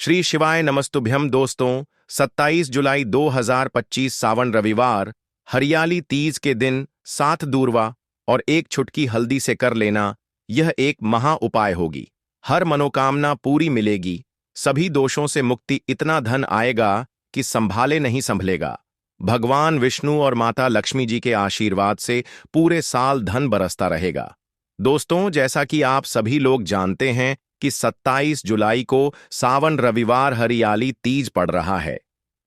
श्री शिवाय नमस्तुभ्यम दोस्तों। 27 जुलाई 2025 सावन रविवार हरियाली तीज के दिन 7 दूर्वा और एक छुटकी हल्दी से कर लेना, यह एक महा उपाय होगी। हर मनोकामना पूरी मिलेगी, सभी दोषों से मुक्ति, इतना धन आएगा कि संभाले नहीं संभलेगा। भगवान विष्णु और माता लक्ष्मी जी के आशीर्वाद से पूरे साल धन बरसता रहेगा। दोस्तों, जैसा कि आप सभी लोग जानते हैं कि 27 जुलाई को सावन रविवार हरियाली तीज पड़ रहा है।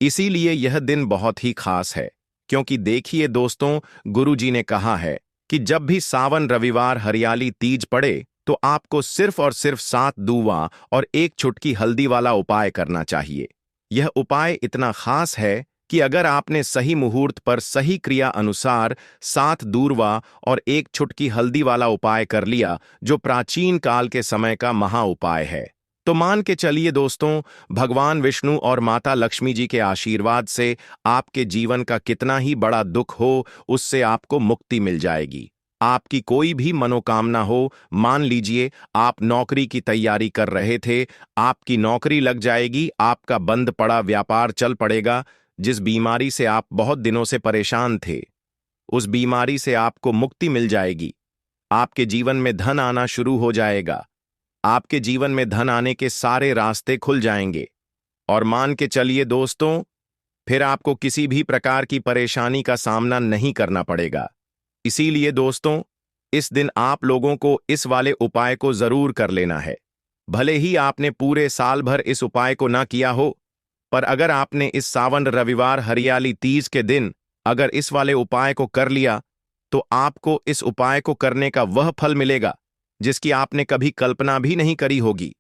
इसीलिए यह दिन बहुत ही खास है, क्योंकि देखिए दोस्तों, गुरु जी ने कहा है कि जब भी सावन रविवार हरियाली तीज पड़े तो आपको सिर्फ और सिर्फ 7 दूवा और एक चुटकी हल्दी वाला उपाय करना चाहिए। यह उपाय इतना खास है कि अगर आपने सही मुहूर्त पर सही क्रिया अनुसार 7 दूर्वा और एक छुटकी हल्दी वाला उपाय कर लिया, जो प्राचीन काल के समय का महा उपाय है, तो मान के चलिए दोस्तों, भगवान विष्णु और माता लक्ष्मी जी के आशीर्वाद से आपके जीवन का कितना ही बड़ा दुख हो, उससे आपको मुक्ति मिल जाएगी। आपकी कोई भी मनोकामना हो, मान लीजिए आप नौकरी की तैयारी कर रहे थे, आपकी नौकरी लग जाएगी, आपका बंद पड़ा व्यापार चल पड़ेगा, जिस बीमारी से आप बहुत दिनों से परेशान थे, उस बीमारी से आपको मुक्ति मिल जाएगी। आपके जीवन में धन आना शुरू हो जाएगा, आपके जीवन में धन आने के सारे रास्ते खुल जाएंगे। और मान के चलिए दोस्तों, फिर आपको किसी भी प्रकार की परेशानी का सामना नहीं करना पड़ेगा। इसीलिए दोस्तों, इस दिन आप लोगों को इस वाले उपाय को जरूर कर लेना है। भले ही आपने पूरे साल भर इस उपाय को ना किया हो, पर अगर आपने इस सावन रविवार हरियाली तीज के दिन अगर इस वाले उपाय को कर लिया, तो आपको इस उपाय को करने का वह फल मिलेगा जिसकी आपने कभी कल्पना भी नहीं करी होगी।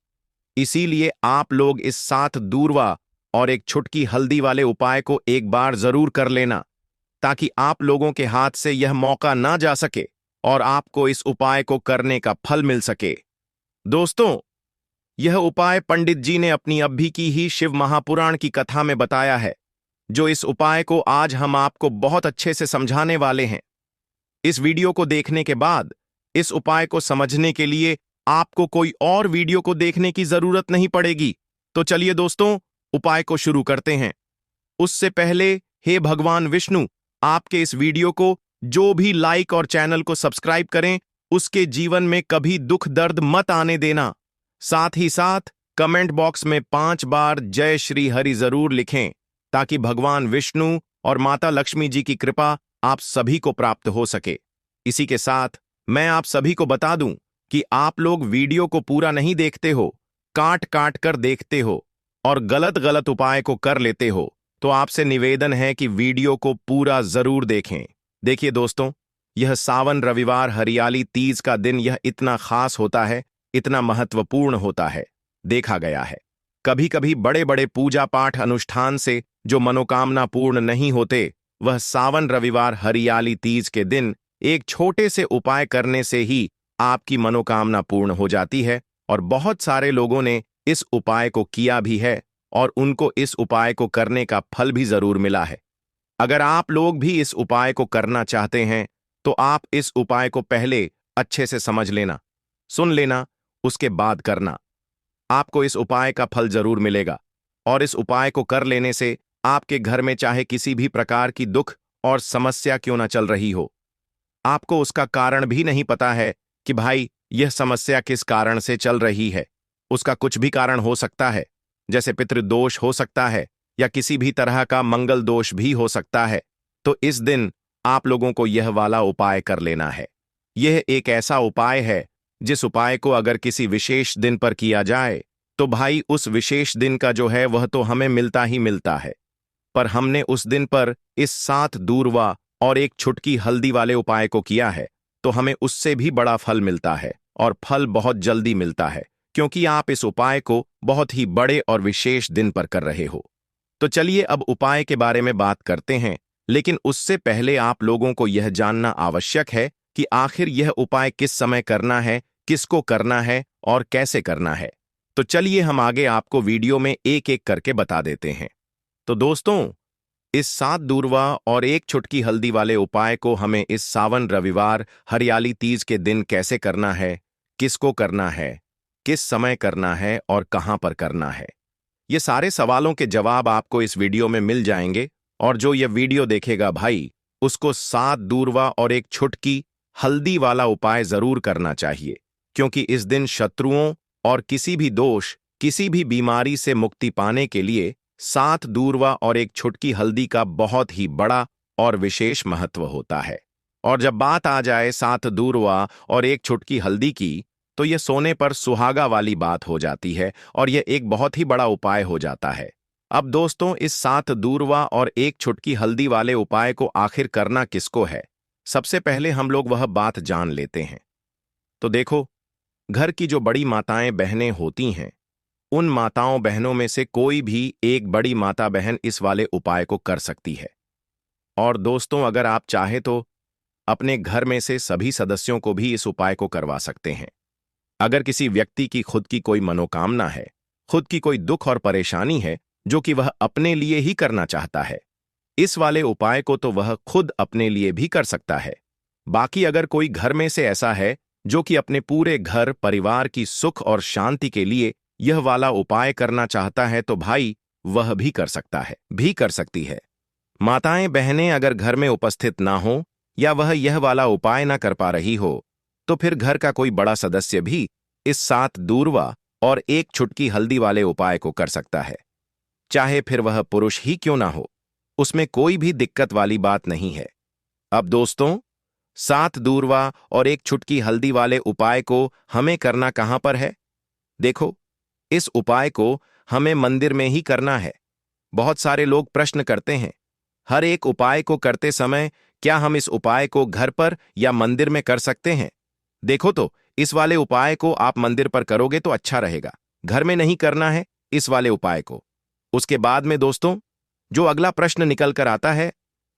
इसीलिए आप लोग इस 7 दूर्वा और एक छुटकी हल्दी वाले उपाय को एक बार जरूर कर लेना, ताकि आप लोगों के हाथ से यह मौका ना जा सके और आपको इस उपाय को करने का फल मिल सके। दोस्तों, यह उपाय पंडित जी ने अपनी अभी की ही शिव महापुराण की कथा में बताया है, जो इस उपाय को आज हम आपको बहुत अच्छे से समझाने वाले हैं। इस वीडियो को देखने के बाद इस उपाय को समझने के लिए आपको कोई और वीडियो को देखने की जरूरत नहीं पड़ेगी। तो चलिए दोस्तों, उपाय को शुरू करते हैं। उससे पहले, हे भगवान विष्णु, आपके इस वीडियो को जो भी लाइक और चैनल को सब्सक्राइब करें, उसके जीवन में कभी दुख दर्द मत आने देना। साथ ही साथ कमेंट बॉक्स में 5 बार जय श्री हरि जरूर लिखें, ताकि भगवान विष्णु और माता लक्ष्मी जी की कृपा आप सभी को प्राप्त हो सके। इसी के साथ मैं आप सभी को बता दूं कि आप लोग वीडियो को पूरा नहीं देखते हो, काट काट कर देखते हो और गलत गलत उपाय को कर लेते हो, तो आपसे निवेदन है कि वीडियो को पूरा जरूर देखें। देखिए दोस्तों, यह सावन रविवार हरियाली तीज का दिन यह इतना खास होता है, इतना महत्वपूर्ण होता है। देखा गया है, कभी कभी बड़े बड़े पूजा पाठ अनुष्ठान से जो मनोकामना पूर्ण नहीं होते, वह सावन रविवार हरियाली तीज के दिन एक छोटे से उपाय करने से ही आपकी मनोकामना पूर्ण हो जाती है। और बहुत सारे लोगों ने इस उपाय को किया भी है और उनको इस उपाय को करने का फल भी जरूर मिला है। अगर आप लोग भी इस उपाय को करना चाहते हैं, तो आप इस उपाय को पहले अच्छे से समझ लेना, सुन लेना, उसके बाद करना। आपको इस उपाय का फल जरूर मिलेगा। और इस उपाय को कर लेने से आपके घर में चाहे किसी भी प्रकार की दुख और समस्या क्यों ना चल रही हो, आपको उसका कारण भी नहीं पता है कि भाई यह समस्या किस कारण से चल रही है। उसका कुछ भी कारण हो सकता है, जैसे पितृदोष हो सकता है या किसी भी तरह का मंगल दोष भी हो सकता है। तो इस दिन आप लोगों को यह वाला उपाय कर लेना है। यह एक ऐसा उपाय है जिस उपाय को अगर किसी विशेष दिन पर किया जाए, तो भाई उस विशेष दिन का जो है वह तो हमें मिलता ही मिलता है। पर हमने उस दिन पर इस 7 दूर्वा और एक छुटकी हल्दी वाले उपाय को किया है, तो हमें उससे भी बड़ा फल मिलता है, और फल बहुत जल्दी मिलता है, क्योंकि आप इस उपाय को बहुत ही बड़े और विशेष दिन पर कर रहे हो। तो चलिए अब उपाय के बारे में बात करते हैं, लेकिन उससे पहले आप लोगों को यह जानना आवश्यक है कि आखिर यह उपाय किस समय करना है, किसको करना है और कैसे करना है। तो चलिए हम आगे आपको वीडियो में एक एक करके बता देते हैं। तो दोस्तों, इस 7 दूर्वा और एक छुटकी हल्दी वाले उपाय को हमें इस सावन रविवार हरियाली तीज के दिन कैसे करना है, किसको करना है, किस समय करना है और कहां पर करना है, ये सारे सवालों के जवाब आपको इस वीडियो में मिल जाएंगे। और जो ये वीडियो देखेगा भाई, उसको 7 दूर्वा और एक छुटकी हल्दी वाला उपाय जरूर करना चाहिए, क्योंकि इस दिन शत्रुओं और किसी भी दोष, किसी भी बीमारी से मुक्ति पाने के लिए 7 दूर्वा और एक छुटकी हल्दी का बहुत ही बड़ा और विशेष महत्व होता है। और जब बात आ जाए 7 दूर्वा और एक छुटकी हल्दी की, तो यह सोने पर सुहागा वाली बात हो जाती है और यह एक बहुत ही बड़ा उपाय हो जाता है। अब दोस्तों, इस 7 दूर्वा और एक छुटकी हल्दी वाले उपाय को आखिर करना किसको है, सबसे पहले हम लोग वह बात जान लेते हैं। तो देखो, घर की जो बड़ी माताएं बहनें होती हैं, उन माताओं बहनों में से कोई भी एक बड़ी माता बहन इस वाले उपाय को कर सकती है। और दोस्तों, अगर आप चाहे तो अपने घर में से सभी सदस्यों को भी इस उपाय को करवा सकते हैं। अगर किसी व्यक्ति की खुद की कोई मनोकामना है, खुद की कोई दुख और परेशानी है जो कि वह अपने लिए ही करना चाहता है, इस वाले उपाय को तो वह खुद अपने लिए भी कर सकता है। बाकी अगर कोई घर में से ऐसा है जो कि अपने पूरे घर परिवार की सुख और शांति के लिए यह वाला उपाय करना चाहता है, तो भाई वह भी कर सकता है, भी कर सकती है। माताएं बहनें अगर घर में उपस्थित ना हो या वह यह वाला उपाय ना कर पा रही हो, तो फिर घर का कोई बड़ा सदस्य भी इस 7 दूर्वा और एक छुटकी हल्दी वाले उपाय को कर सकता है। चाहे फिर वह पुरुष ही क्यों ना हो, उसमें कोई भी दिक्कत वाली बात नहीं है। अब दोस्तों, 7 दूर्वा और एक छुटकी हल्दी वाले उपाय को हमें करना कहां पर है? देखो, इस उपाय को हमें मंदिर में ही करना है। बहुत सारे लोग प्रश्न करते हैं, हर एक उपाय को करते समय क्या हम इस उपाय को घर पर या मंदिर में कर सकते हैं? देखो तो, इस वाले उपाय को आप मंदिर पर करोगे तो अच्छा रहेगा, घर में नहीं करना है इस वाले उपाय को। उसके बाद में दोस्तों, जो अगला प्रश्न निकल कर आता है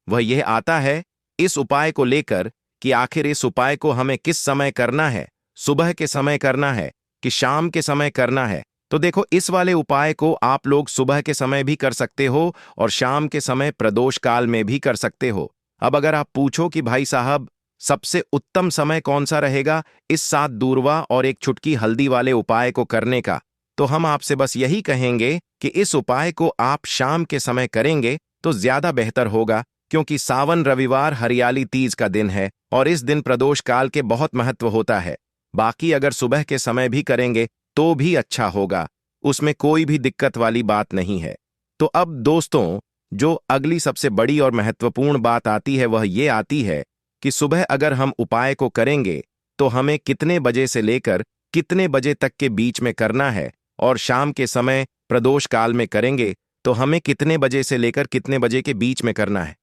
वह यह आता है इस उपाय को लेकर कि आखिर इस उपाय को हमें किस समय करना है, सुबह के समय करना है कि शाम के समय करना है? तो देखो, इस वाले उपाय को आप लोग सुबह के समय भी कर सकते हो और शाम के समय प्रदोष काल में भी कर सकते हो। अब अगर आप पूछो कि भाई साहब, सबसे उत्तम समय कौन सा रहेगा इस 7 दूर्वा और एक छुटकी हल्दी वाले उपाय को करने का, तो हम आपसे बस यही कहेंगे कि इस उपाय को आप शाम के समय करेंगे तो ज्यादा बेहतर होगा, क्योंकि सावन रविवार हरियाली तीज का दिन है और इस दिन प्रदोष काल के बहुत महत्व होता है। बाकी अगर सुबह के समय भी करेंगे तो भी अच्छा होगा, उसमें कोई भी दिक्कत वाली बात नहीं है। तो अब दोस्तों, जो अगली सबसे बड़ी और महत्वपूर्ण बात आती है वह ये आती है कि सुबह अगर हम उपाय को करेंगे तो हमें कितने बजे से लेकर कितने बजे तक के बीच में करना है, और शाम के समय प्रदोष काल में करेंगे तो हमें कितने बजे से लेकर कितने बजे के बीच में करना है।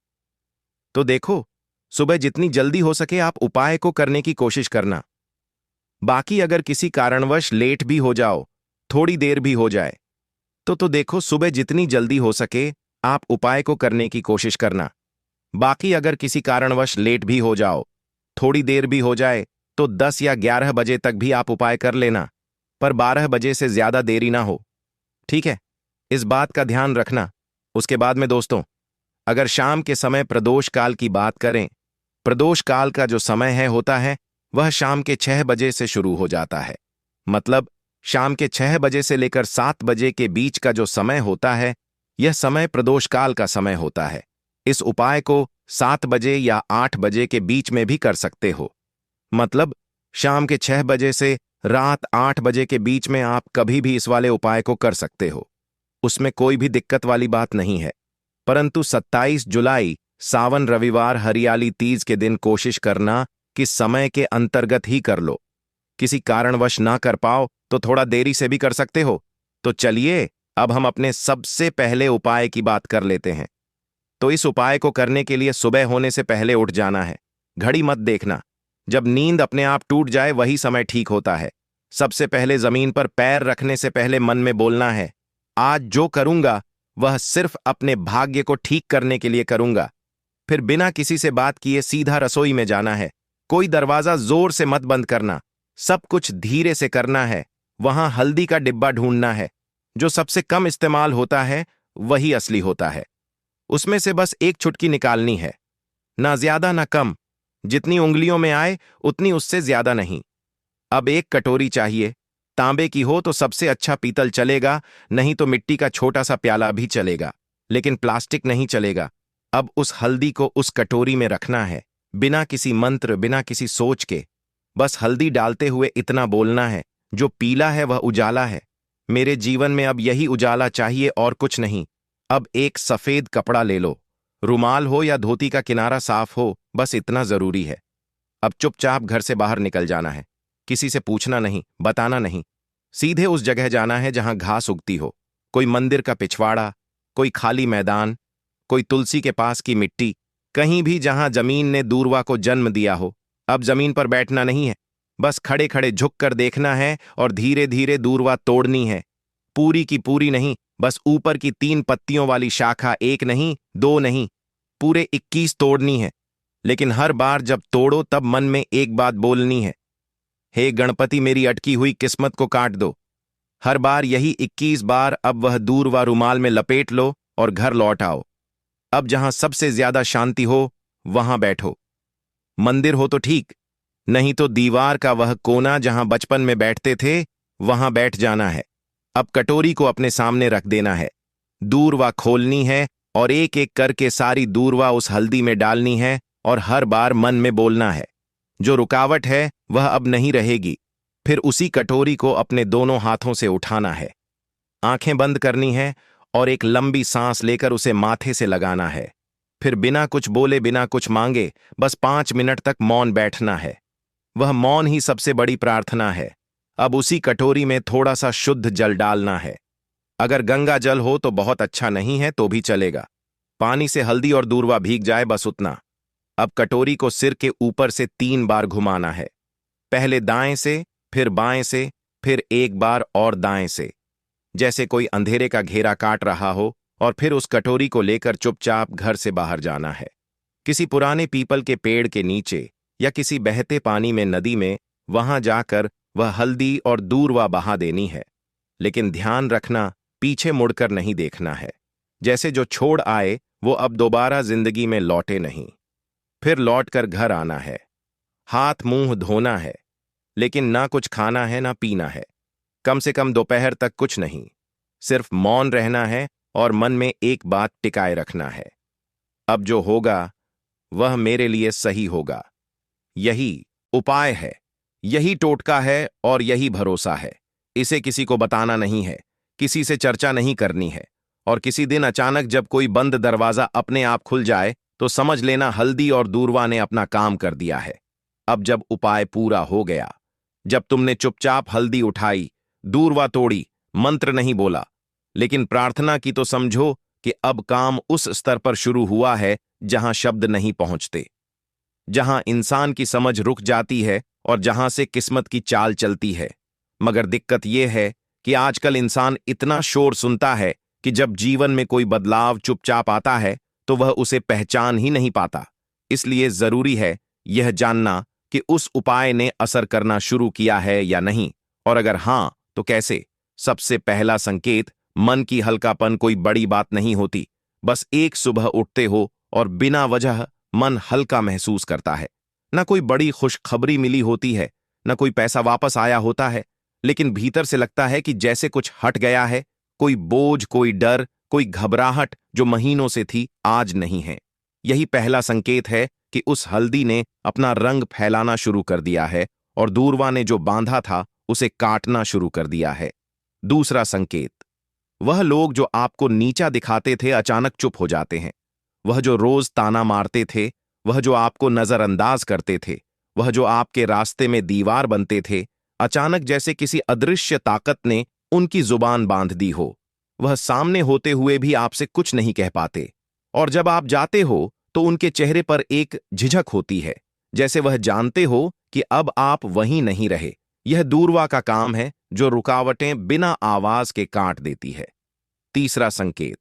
तो देखो, सुबह जितनी जल्दी हो सके आप उपाय को करने की कोशिश करना। बाकी अगर किसी कारणवश लेट भी हो जाओ, थोड़ी देर भी हो जाए, तो देखो, सुबह जितनी जल्दी हो सके आप उपाय को करने की कोशिश करना। बाकी अगर किसी कारणवश लेट भी हो जाओ, थोड़ी देर भी हो जाए, तो 10 या 11 बजे तक भी आप उपाय कर लेना, पर 12 बजे से ज्यादा देरी ना हो, ठीक है? इस बात का ध्यान रखना। उसके बाद में दोस्तों, अगर शाम के समय प्रदोष काल की बात करें, प्रदोष काल का जो समय होता है वह शाम के 6 बजे से शुरू हो जाता है। मतलब शाम के 6 बजे से लेकर 7 बजे के बीच का जो समय होता है, यह समय प्रदोष काल का समय होता है। इस उपाय को 7 बजे या 8 बजे के बीच में भी कर सकते हो। मतलब शाम के 6 बजे से रात 8 बजे के बीच में आप कभी भी इस वाले उपाय को कर सकते हो, उसमें कोई भी दिक्कत वाली बात नहीं है। परंतु 27 जुलाई सावन रविवार हरियाली तीज के दिन कोशिश करना कि समय के अंतर्गत ही कर लो। किसी कारणवश ना कर पाओ तो थोड़ा देरी से भी कर सकते हो। तो चलिए, अब हम अपने सबसे पहले उपाय की बात कर लेते हैं। तो इस उपाय को करने के लिए सुबह होने से पहले उठ जाना है। घड़ी मत देखना, जब नींद अपने आप टूट जाए वही समय ठीक होता है। सबसे पहले जमीन पर पैर रखने से पहले मन में बोलना है, आज जो करूंगा वह सिर्फ अपने भाग्य को ठीक करने के लिए करूंगा। फिर बिना किसी से बात किए सीधा रसोई में जाना है। कोई दरवाजा जोर से मत बंद करना, सब कुछ धीरे से करना है। वहां हल्दी का डिब्बा ढूंढना है, जो सबसे कम इस्तेमाल होता है वही असली होता है। उसमें से बस एक चुटकी निकालनी है, ना ज्यादा ना कम, जितनी उंगलियों में आए उतनी, उससे ज्यादा नहीं। अब एक कटोरी चाहिए, तांबे की हो तो सबसे अच्छा पीतल चलेगा, नहीं तो मिट्टी का छोटा सा प्याला भी चलेगा, लेकिन प्लास्टिक नहीं चलेगा। अब उस हल्दी को उस कटोरी में रखना है, बिना किसी मंत्र, बिना किसी सोच के। बस हल्दी डालते हुए इतना बोलना है, जो पीला है वह उजाला है। मेरे जीवन में अब यही उजाला चाहिए और कुछ नहीं। अब एक सफेद कपड़ा ले लो, रुमाल हो या धोती का किनारा साफ हो, बस इतना जरूरी है। अब चुपचाप घर से बाहर निकल जाना है, किसी से पूछना नहीं, बताना नहीं। सीधे उस जगह जाना है जहां घास उगती हो, कोई मंदिर का पिछवाड़ा, कोई खाली मैदान, कोई तुलसी के पास की मिट्टी, कहीं भी जहां जमीन ने दूर्वा को जन्म दिया हो। अब जमीन पर बैठना नहीं है, बस खड़े खड़े झुक कर देखना है और धीरे धीरे दूर्वा तोड़नी है। पूरी की पूरी नहीं, बस ऊपर की 3 पत्तियों वाली शाखा, एक नहीं, 2 नहीं, पूरे 21 तोड़नी है। लेकिन हर बार जब तोड़ो तब मन में एक बात बोलनी है, हे गणपति मेरी अटकी हुई किस्मत को काट दो। हर बार यही 21 बार। अब वह दूर्वा रुमाल में लपेट लो और घर लौट आओ। अब जहां सबसे ज्यादा शांति हो वहां बैठो। मंदिर हो तो ठीक, नहीं तो दीवार का वह कोना जहां बचपन में बैठते थे, वहां बैठ जाना है। अब कटोरी को अपने सामने रख देना है, दूर्वा खोलनी है और एक एक करके सारी दूर्वा उस हल्दी में डालनी है और हर बार मन में बोलना है, जो रुकावट है वह अब नहीं रहेगी। फिर उसी कटोरी को अपने दोनों हाथों से उठाना है, आंखें बंद करनी है और एक लंबी सांस लेकर उसे माथे से लगाना है। फिर बिना कुछ बोले, बिना कुछ मांगे, बस 5 मिनट तक मौन बैठना है। वह मौन ही सबसे बड़ी प्रार्थना है। अब उसी कटोरी में थोड़ा सा शुद्ध जल डालना है। अगर गंगा जल हो तो बहुत अच्छा, नहीं है तो भी चलेगा। पानी से हल्दी और दूर्वा भीग जाए, बस उतना। अब कटोरी को सिर के ऊपर से 3 बार घुमाना है, पहले दाएं से, फिर बाएं से, फिर एक बार और दाएं से, जैसे कोई अंधेरे का घेरा काट रहा हो। और फिर उस कटोरी को लेकर चुपचाप घर से बाहर जाना है, किसी पुराने पीपल के पेड़ के नीचे या किसी बहते पानी में, नदी में, वहां जाकर वह हल्दी और दूर्वा बहा देनी है। लेकिन ध्यान रखना, पीछे मुड़कर नहीं देखना है। जैसे जो छोड़ आए वो अब दोबारा जिंदगी में लौटे नहीं। फिर लौटकर घर आना है, हाथ मुंह धोना है, लेकिन ना कुछ खाना है ना पीना है। कम से कम दोपहर तक कुछ नहीं, सिर्फ मौन रहना है और मन में एक बात टिकाए रखना है, अब जो होगा वह मेरे लिए सही होगा। यही उपाय है, यही टोटका है और यही भरोसा है। इसे किसी को बताना नहीं है, किसी से चर्चा नहीं करनी है। और किसी दिन अचानक जब कोई बंद दरवाजा अपने आप खुल जाए तो समझ लेना हल्दी और दूर्वा ने अपना काम कर दिया है। अब जब उपाय पूरा हो गया, जब तुमने चुपचाप हल्दी उठाई, दूर्वा तोड़ी, मंत्र नहीं बोला, लेकिन प्रार्थना की, तो समझो कि अब काम उस स्तर पर शुरू हुआ है जहां शब्द नहीं पहुंचते, जहां इंसान की समझ रुक जाती है और जहां से किस्मत की चाल चलती है। मगर दिक्कत यह है कि आजकल इंसान इतना शोर सुनता है कि जब जीवन में कोई बदलाव चुपचाप आता है तो वह उसे पहचान ही नहीं पाता। इसलिए जरूरी है यह जानना कि उस उपाय ने असर करना शुरू किया है या नहीं, और अगर हां तो कैसे। सबसे पहला संकेत, मन की हल्कापन। कोई बड़ी बात नहीं होती, बस एक सुबह उठते हो और बिना वजह मन हल्का महसूस करता है। ना कोई बड़ी खुशखबरी मिली होती है, ना कोई पैसा वापस आया होता है, लेकिन भीतर से लगता है कि जैसे कुछ हट गया है। कोई बोझ, कोई डर, कोई घबराहट जो महीनों से थी आज नहीं है। यही पहला संकेत है कि उस हल्दी ने अपना रंग फैलाना शुरू कर दिया है और दूर्वा ने जो बांधा था उसे काटना शुरू कर दिया है। दूसरा संकेत, वह लोग जो आपको नीचा दिखाते थे अचानक चुप हो जाते हैं। वह जो रोज ताना मारते थे, वह जो आपको नजरअंदाज करते थे, वह जो आपके रास्ते में दीवार बनते थे, अचानक जैसे किसी अदृश्य ताकत ने उनकी जुबान बांध दी हो। वह सामने होते हुए भी आपसे कुछ नहीं कह पाते, और जब आप जाते हो तो उनके चेहरे पर एक झिझक होती है, जैसे वह जानते हो कि अब आप वहीं नहीं रहे। यह दूर्वा का काम है जो रुकावटें बिना आवाज के काट देती है। तीसरा संकेत,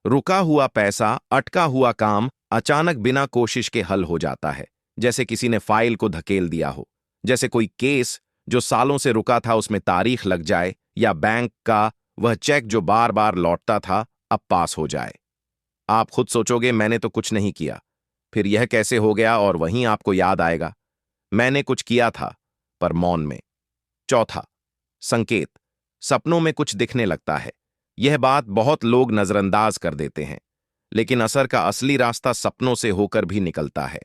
रुका हुआ पैसा, अटका हुआ काम अचानक बिना कोशिश के हल हो जाता है, जैसे किसी ने फाइल को धकेल दिया हो, जैसे कोई केस जो सालों से रुका था उसमें तारीख लग जाए, या बैंक का वह चेक जो बार बार लौटता था अब पास हो जाए। आप खुद सोचोगे मैंने तो कुछ नहीं किया, फिर यह कैसे हो गया, और वहीं आपको याद आएगा मैंने कुछ किया था, पर मौन में। चौथा, संकेत। सपनों में कुछ दिखने लगता है। यह बात बहुत लोग नजरअंदाज कर देते हैं, लेकिन असर का असली रास्ता सपनों से होकर भी निकलता है।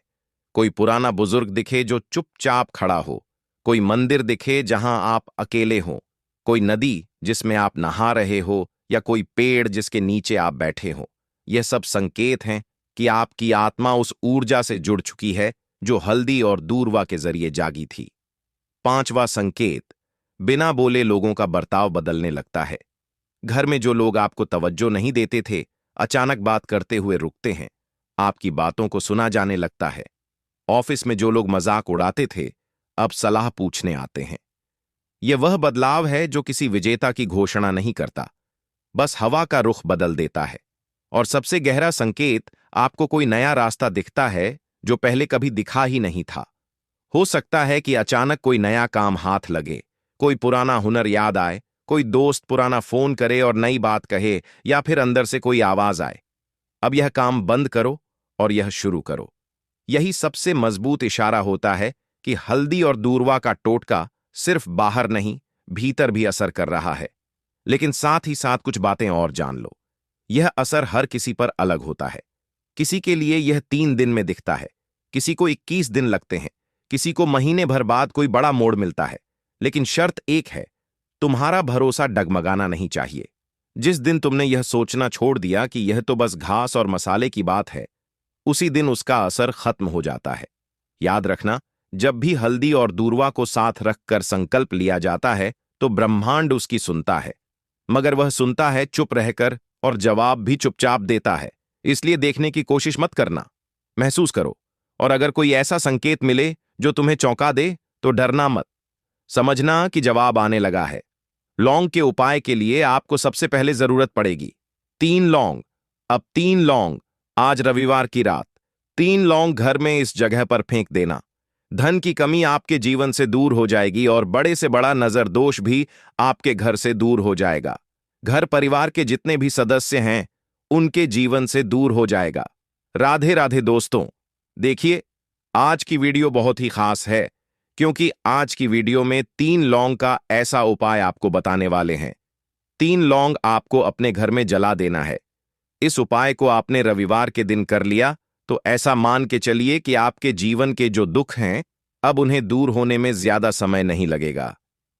कोई पुराना बुजुर्ग दिखे जो चुपचाप खड़ा हो, कोई मंदिर दिखे जहां आप अकेले हो, कोई नदी जिसमें आप नहा रहे हो, या कोई पेड़ जिसके नीचे आप बैठे हो। यह सब संकेत हैं कि आपकी आत्मा उस ऊर्जा से जुड़ चुकी है जो हल्दी और दूरवा के जरिए जागी थी। पांचवा संकेत, बिना बोले लोगों का बर्ताव बदलने लगता है। घर में जो लोग आपको तवज्जो नहीं देते थे, अचानक बात करते हुए रुकते हैं। आपकी बातों को सुना जाने लगता है। ऑफिस में जो लोग मजाक उड़ाते थे, अब सलाह पूछने आते हैं। यह वह बदलाव है जो किसी विजेता की घोषणा नहीं करता, बस हवा का रुख बदल देता है। और सबसे गहरा संकेत, आपको कोई नया रास्ता दिखता है जो पहले कभी दिखा ही नहीं था। हो सकता है कि अचानक कोई नया काम हाथ लगे, कोई पुराना हुनर याद आए, कोई दोस्त पुराना फोन करे और नई बात कहे, या फिर अंदर से कोई आवाज आए, अब यह काम बंद करो और यह शुरू करो। यही सबसे मजबूत इशारा होता है कि हल्दी और दूरवा का टोटका सिर्फ बाहर नहीं, भीतर भी असर कर रहा है। लेकिन साथ ही साथ कुछ बातें और जान लो। यह असर हर किसी पर अलग होता है। किसी के लिए यह 3 दिन में दिखता है, किसी को 21 दिन लगते हैं, किसी को महीने भर बाद कोई बड़ा मोड़ मिलता है। लेकिन शर्त एक है, तुम्हारा भरोसा डगमगाना नहीं चाहिए। जिस दिन तुमने यह सोचना छोड़ दिया कि यह तो बस घास और मसाले की बात है, उसी दिन उसका असर खत्म हो जाता है। याद रखना, जब भी हल्दी और दूरवा को साथ रखकर संकल्प लिया जाता है, तो ब्रह्मांड उसकी सुनता है। मगर वह सुनता है चुप रहकर, और जवाब भी चुपचाप देता है। इसलिए देखने की कोशिश मत करना, महसूस करो। और अगर कोई ऐसा संकेत मिले जो तुम्हें चौंका दे, तो डरना मत। समझना कि जवाब आने लगा है। लौंग के उपाय के लिए आपको सबसे पहले जरूरत पड़ेगी 3 लौंग। अब 3 लौंग, आज रविवार की रात 3 लौंग घर में इस जगह पर फेंक देना। धन की कमी आपके जीवन से दूर हो जाएगी, और बड़े से बड़ा नजर दोष भी आपके घर से दूर हो जाएगा। घर परिवार के जितने भी सदस्य हैं, उनके जीवन से दूर हो जाएगा। राधे राधे दोस्तों। देखिए, आज की वीडियो बहुत ही खास है, क्योंकि आज की वीडियो में 3 लौंग का ऐसा उपाय आपको बताने वाले हैं। 3 लौंग आपको अपने घर में जला देना है। इस उपाय को आपने रविवार के दिन कर लिया, तो ऐसा मान के चलिए कि आपके जीवन के जो दुख हैं, अब उन्हें दूर होने में ज्यादा समय नहीं लगेगा।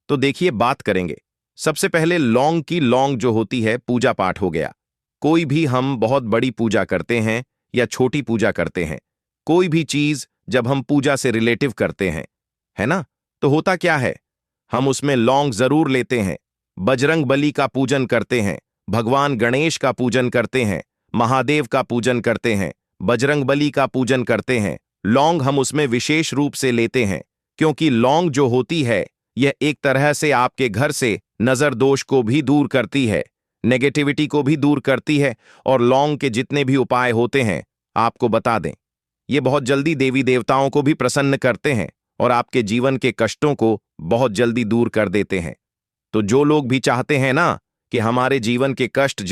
तो देखिए, बात करेंगे सबसे पहले लौंग की। लौंग जो होती है, पूजा पाठ हो गया। कोई भी हम बहुत बड़ी पूजा करते हैं या छोटी पूजा करते हैं, कोई भी चीज जब हम पूजा से रिलेटिव करते हैं, है ना, तो होता क्या है, हम उसमें लौंग जरूर लेते हैं। बजरंग बली का पूजन करते हैं, भगवान गणेश का पूजन करते हैं, महादेव का पूजन करते हैं, बजरंग बली का पूजन करते हैं। लौंग हम उसमें विशेष रूप से लेते हैं, क्योंकि लौंग जो होती है, यह एक तरह से आपके घर से नजर दोष को भी दूर करती है, नेगेटिविटी को भी दूर करती है। और लौंग के जितने भी उपाय होते हैं, आपको बता दें, ये बहुत जल्दी देवी देवताओं को भी प्रसन्न करते हैं, और आपके जीवन के कष्टों को बहुत जल्दी दूर कर देते हैं। तो जो लोग भी चाहते हैं ना कि हमारे जीवन के कष्ट